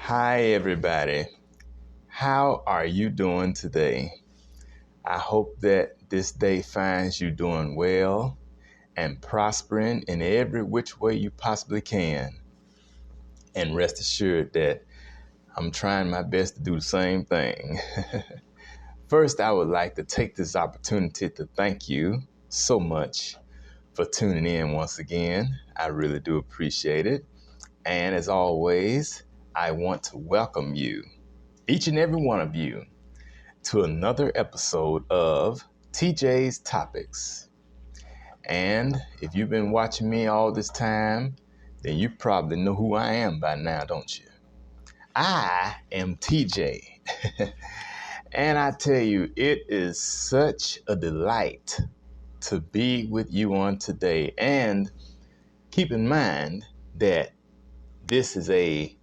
Hi, everybody. How are you doing today? I hope that this day finds you doing well and prospering in every which way you possibly can. And rest assured that I'm trying my best to do the same thing. First, I would like to take this opportunity to thank you so much for tuning in once again. I really do appreciate it. And as always, I want to welcome you, each and every one of you, to another episode of TJ's Topics. And if you've been watching me all this time, then you probably know who I am by now, don't you? I am TJ. And I tell you, it is such a delight to be with you on today. And keep in mind that this is a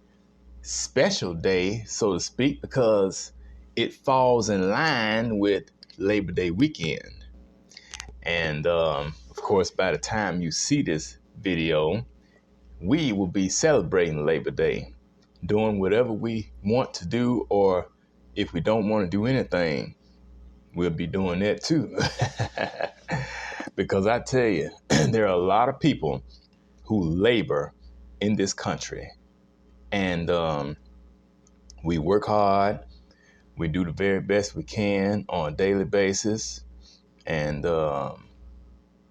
special day, so to speak, because it falls in line with Labor Day weekend. And of course, by the time you see this video, we will be celebrating Labor Day, doing whatever we want to do, or if we don't want to do anything, we'll be doing that too. Because I tell you, there are a lot of people who labor in this country, and we work hard. We do the very best we can on a daily basis. And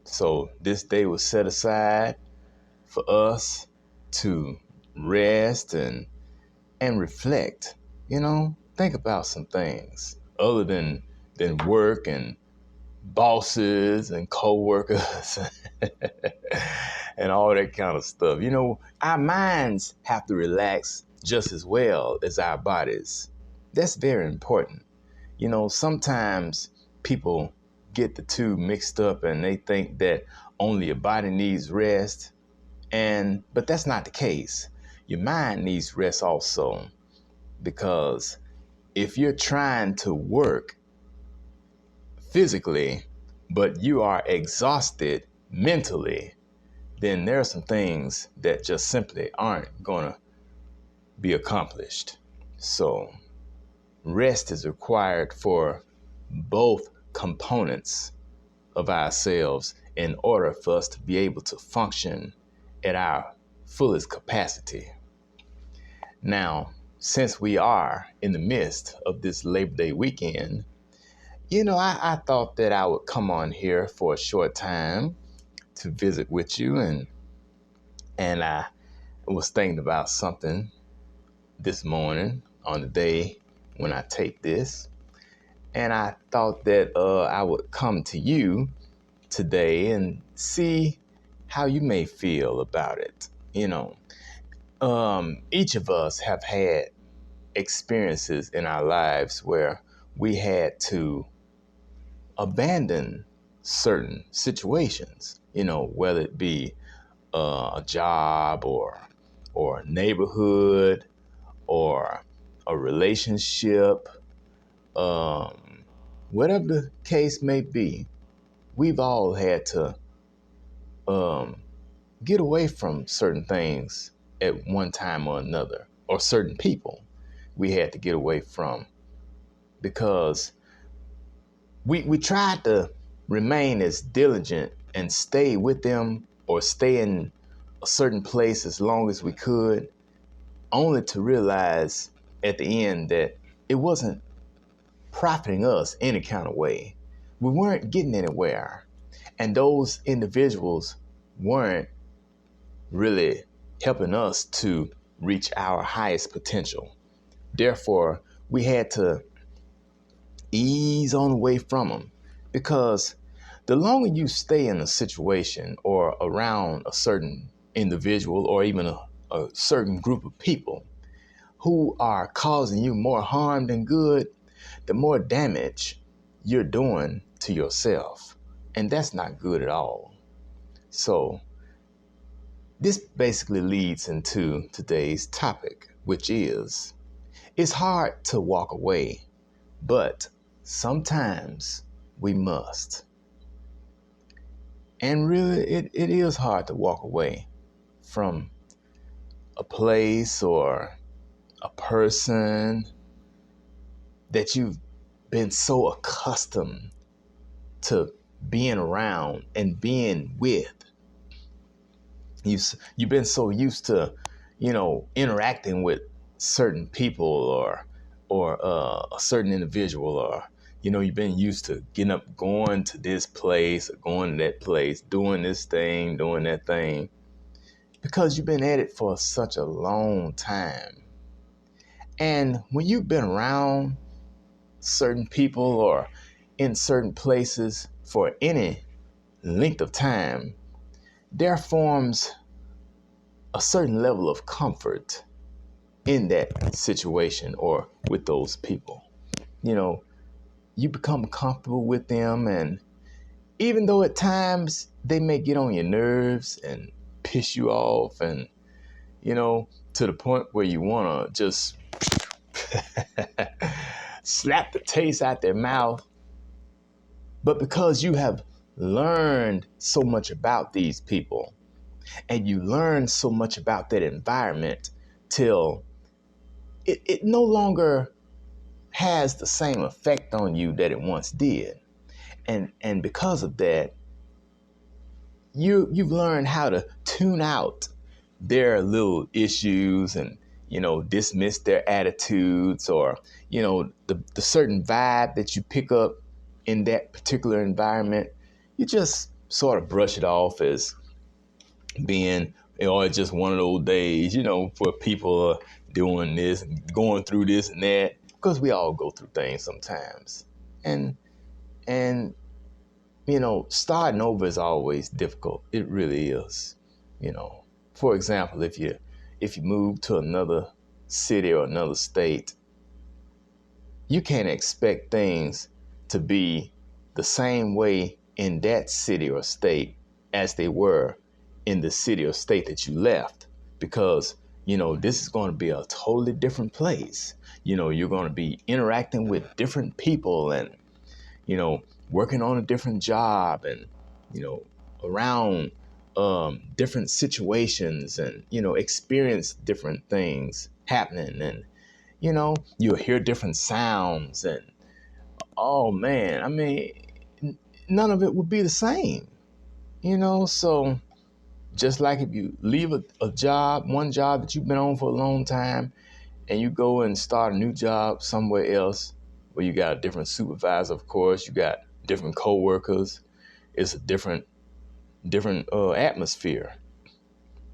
so this day was set aside for us to rest and reflect, think about some things other than work and bosses and co-workers and all that kind of stuff. Our minds have to relax just as well as our bodies. That's very important. Sometimes people get the two mixed up and they think that only your body needs rest. But that's not the case. Your mind needs rest also, because if you're trying to work physically, but you are exhausted mentally, then there are some things that just simply aren't going to be accomplished. So rest is required for both components of ourselves in order for us to be able to function at our fullest capacity. Now, since we are in the midst of this Labor Day weekend, I thought that I would come on here for a short time to visit with you, and I was thinking about something this morning on the day when I tape this, and I thought that I would come to you today and see how you may feel about it. Each of us have had experiences in our lives where we had to abandon certain situations, whether it be a job or a neighborhood or a relationship, whatever the case may be. We've all had to get away from certain things at one time or another, or certain people we had to get away from, because we tried to remain as diligent and stay with them or stay in a certain place as long as we could, only to realize at the end that it wasn't profiting us any kind of way. We weren't getting anywhere. And those individuals weren't really helping us to reach our highest potential. Therefore, we had to ease on away from them, because the longer you stay in a situation or around a certain individual or even a certain group of people who are causing you more harm than good, the more damage you're doing to yourself. And that's not good at all. So this basically leads into today's topic, which is, it's hard to walk away, but sometimes we must. And really, it is hard to walk away from a place or a person that you've been so accustomed to being around and being with. You've been so used to, interacting with certain people or a certain individual, or you've been used to getting up, going to this place, or going to that place, doing this thing, doing that thing, because you've been at it for such a long time. And when you've been around certain people or in certain places for any length of time, there forms a certain level of comfort in that situation or with those people. You become comfortable with them, and even though at times they may get on your nerves and piss you off, and to the point where you want to just slap the taste out their mouth, but because you have learned so much about these people and you learn so much about that environment till it no longer has the same effect on you that it once did. And because of that, you've learned how to tune out their little issues and dismiss their attitudes, or the certain vibe that you pick up in that particular environment. You just sort of brush it off as being it's just one of those days, for people doing this and going through this and that, because we all go through things sometimes. And starting over is always difficult. It really is. For example, if you move to another city or another state, you can't expect things to be the same way in that city or state as they were in the city or state that you left, because this is going to be a totally different place. You're going to be interacting with different people, and working on a different job, and around different situations, and experience different things happening, and you'll hear different sounds, and oh man, I mean, none of it would be the same. So just like if you leave one job that you've been on for a long time, and you go and start a new job somewhere else, where you got a different supervisor, of course, you got different coworkers, it's a different atmosphere.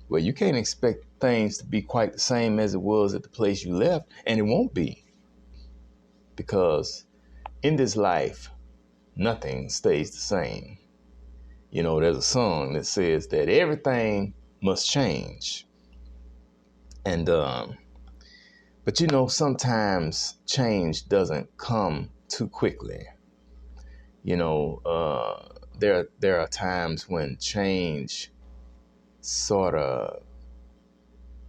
Well, you can't expect things to be quite the same as it was at the place you left, and it won't be, because in this life, nothing stays the same. There's a song that says that everything must change. And but sometimes change doesn't come too quickly. There are times when change sort of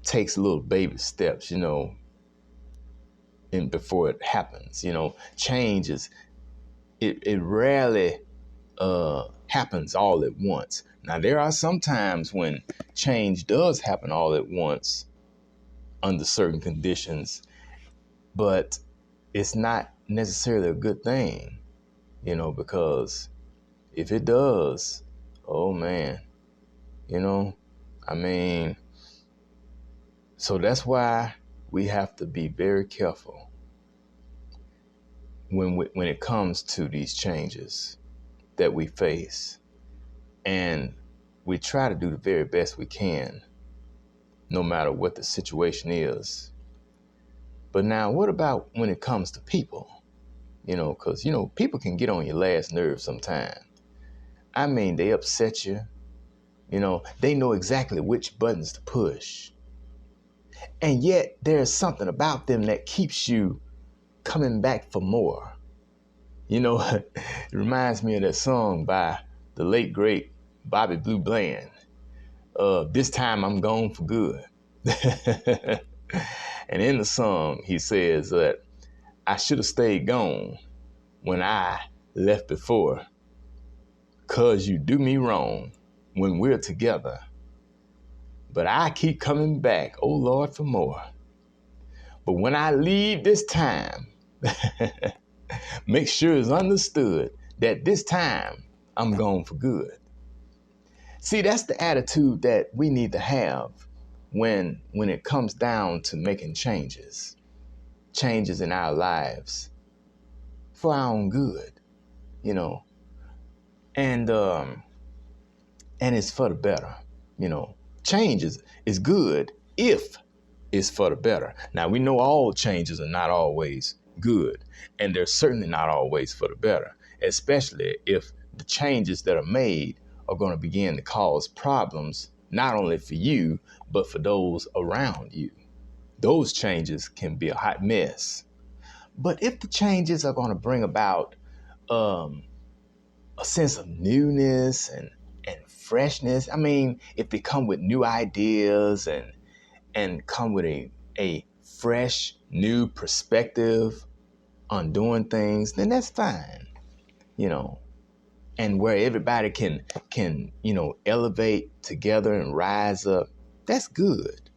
takes little baby steps, and before it happens. Change is it rarely happens all at once. Now, there are some times when change does happen all at once under certain conditions, but it's not necessarily a good thing, because if it does, oh man, I mean, so that's why we have to be very careful when it comes to these changes that we face. And we try to do the very best we can, no matter what the situation is. But now, what about when it comes to people? Because, people can get on your last nerve sometimes. I mean, they upset you. They know exactly which buttons to push. And yet there's something about them that keeps you coming back for more. It reminds me of that song by the late, great Bobby Blue Bland. This time I'm gone for good. And in the song, he says that I should have stayed gone when I left before, 'cause you do me wrong when we're together. But I keep coming back, oh Lord, for more. But when I leave this time, make sure it's understood that this time I'm gone for good. See, that's the attitude that we need to have when it comes down to making changes in our lives for our own good, you know, and it's for the better, you know. Change is good if it's for the better. Now, we know all changes are not always good, and they're certainly not always for the better, especially if the changes that are made are going to begin to cause problems, not only for you, but for those around you. Those changes can be a hot mess. But if the changes are going to bring about a sense of newness and freshness, I mean, if they come with new ideas and come with a fresh, new perspective on doing things, then that's fine, you know. And where everybody can, elevate together and rise up, that's good.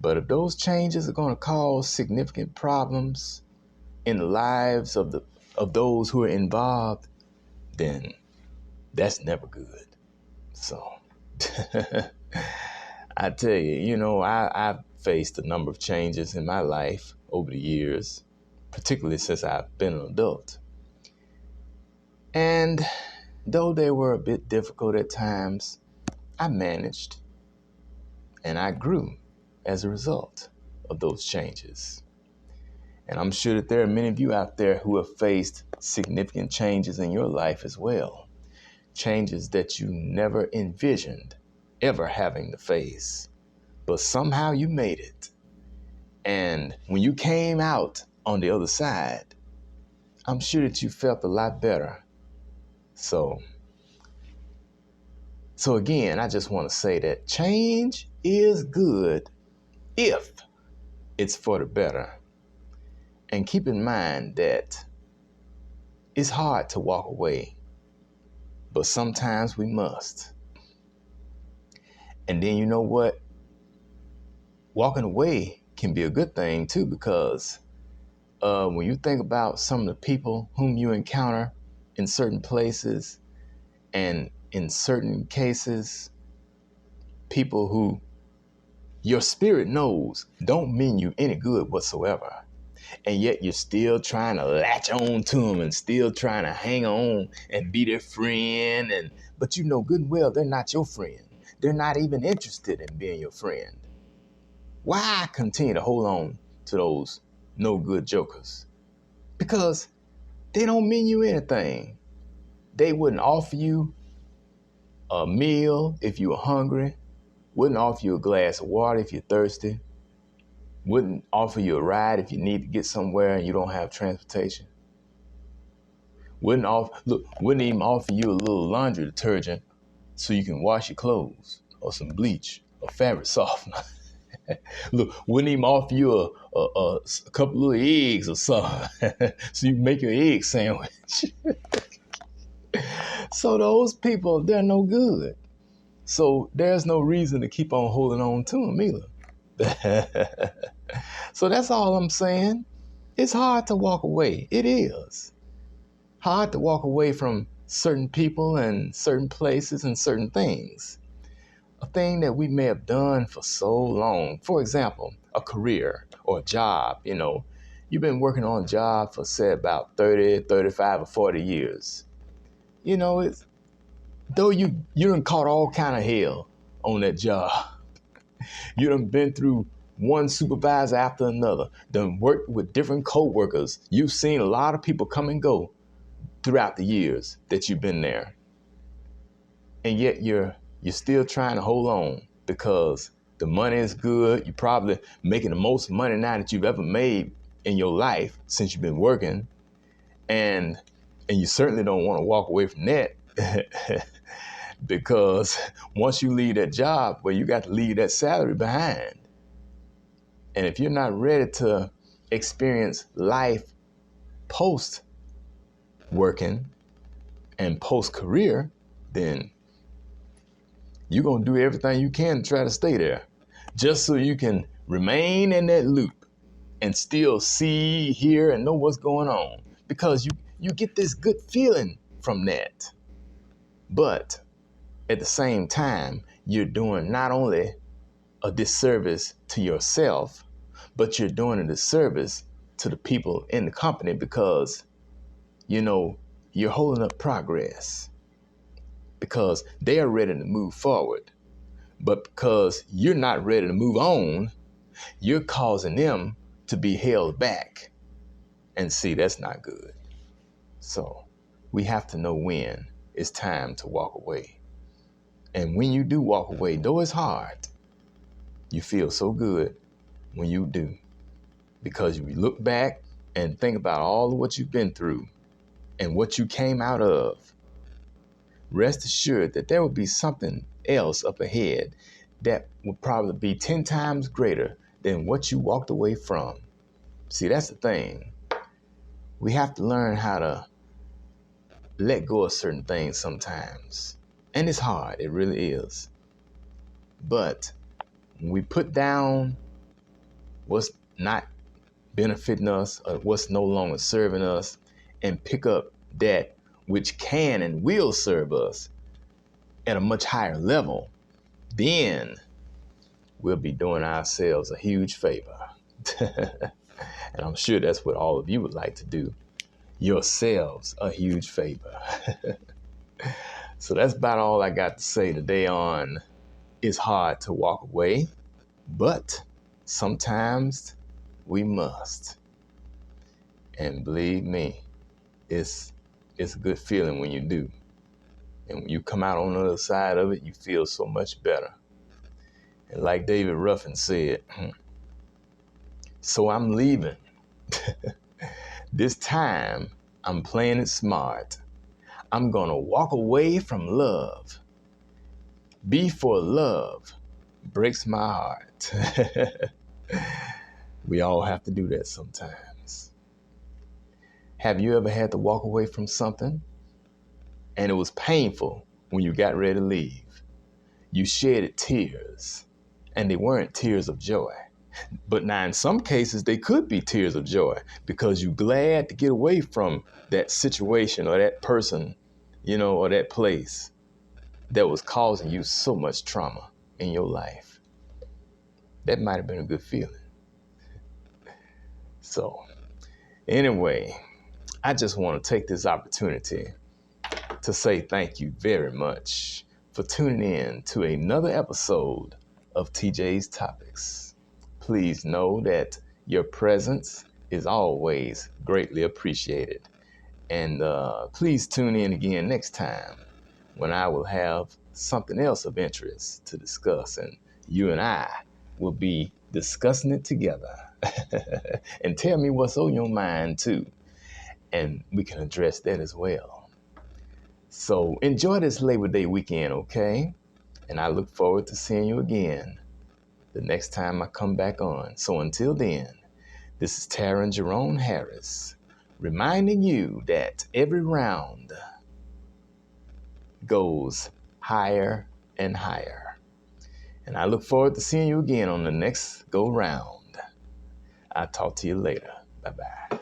But if those changes are going to cause significant problems in the lives of those who are involved, then that's never good. So I tell you, I've faced a number of changes in my life over the years, particularly since I've been an adult. And though they were a bit difficult at times, I managed and I grew as a result of those changes. And I'm sure that there are many of you out there who have faced significant changes in your life as well. Changes that you never envisioned ever having to face. But somehow you made it. And when you came out on the other side, I'm sure that you felt a lot better. So again, I just want to say that change is good if it's for the better. And keep in mind that it's hard to walk away, but sometimes we must. And then you know what? Walking away can be a good thing too, because when you think about some of the people whom you encounter in certain places and in certain cases, people who your spirit knows don't mean you any good whatsoever. And yet you're still trying to latch on to them and still trying to hang on and be their friend. But you know good and well they're not your friend. They're not even interested in being your friend. Why continue to hold on to those no good jokers? Because they don't mean you anything. They wouldn't offer you a meal if you were hungry, wouldn't offer you a glass of water if you're thirsty, wouldn't offer you a ride if you need to get somewhere and you don't have transportation. Wouldn't even offer you a little laundry detergent so you can wash your clothes, or some bleach or fabric softener. Look, wouldn't even offer you a couple of eggs or something so you can make your egg sandwich. So those people, they're no good. So there's no reason to keep on holding on to them either. So that's all I'm saying. It's hard to walk away. It is hard to walk away from certain people and certain places and certain things. A thing that we may have done for so long. For example, a career or a job, you've been working on a job for say about 30, 35 or 40 years. Though you done caught all kind of hell on that job. You done been through one supervisor after another, done worked with different co-workers. You've seen a lot of people come and go throughout the years that you've been there. And yet you're still trying to hold on because the money is good. You're probably making the most money now that you've ever made in your life since you've been working. And you certainly don't want to walk away from that. Because once you leave that job, well, you got to leave that salary behind. And if you're not ready to experience life post working and post career, then you're going to do everything you can to try to stay there just so you can remain in that loop and still see, hear, and know what's going on, because you get this good feeling from that. But at the same time, you're doing not only a disservice to yourself, but you're doing a disservice to the people in the company, because you're holding up progress, because they are ready to move forward. But because you're not ready to move on, you're causing them to be held back. And see, that's not good. So we have to know when it's time to walk away. And when you do walk away, though it's hard, you feel so good when you do. Because you look back and think about all of what you've been through and what you came out of. Rest assured that there will be something else up ahead that will probably be 10 times greater than what you walked away from. See, that's the thing. We have to learn how to let go of certain things sometimes. And it's hard, it really is. But when we put down what's not benefiting us or what's no longer serving us and pick up that which can and will serve us at a much higher level, then we'll be doing ourselves a huge favor. And I'm sure that's what all of you would like to do, yourselves a huge favor. So that's about all I got to say today on It's Hard to Walk Away, but sometimes we must. And believe me, it's a good feeling when you do. And when you come out on the other side of it, you feel so much better. And like David Ruffin said, so I'm leaving. This time, I'm playing it smart. I'm going to walk away from love. Before love breaks my heart. We all have to do that sometimes. Have you ever had to walk away from something and it was painful when you got ready to leave? You shedded tears, and they weren't tears of joy. But now in some cases, they could be tears of joy because you're glad to get away from that situation or that person, or that place that was causing you so much trauma in your life. That might have been a good feeling. So anyway, I just want to take this opportunity to say thank you very much for tuning in to another episode of TJ's Topics. Please know that your presence is always greatly appreciated. And please tune in again next time when I will have something else of interest to discuss. And you and I will be discussing it together. And tell me what's on your mind too. And we can address that as well. So enjoy this Labor Day weekend, okay? And I look forward to seeing you again the next time I come back on. So until then, this is Taryn Jerome Harris, reminding you that every round goes higher and higher. And I look forward to seeing you again on the next go round. I'll talk to you later. Bye-bye.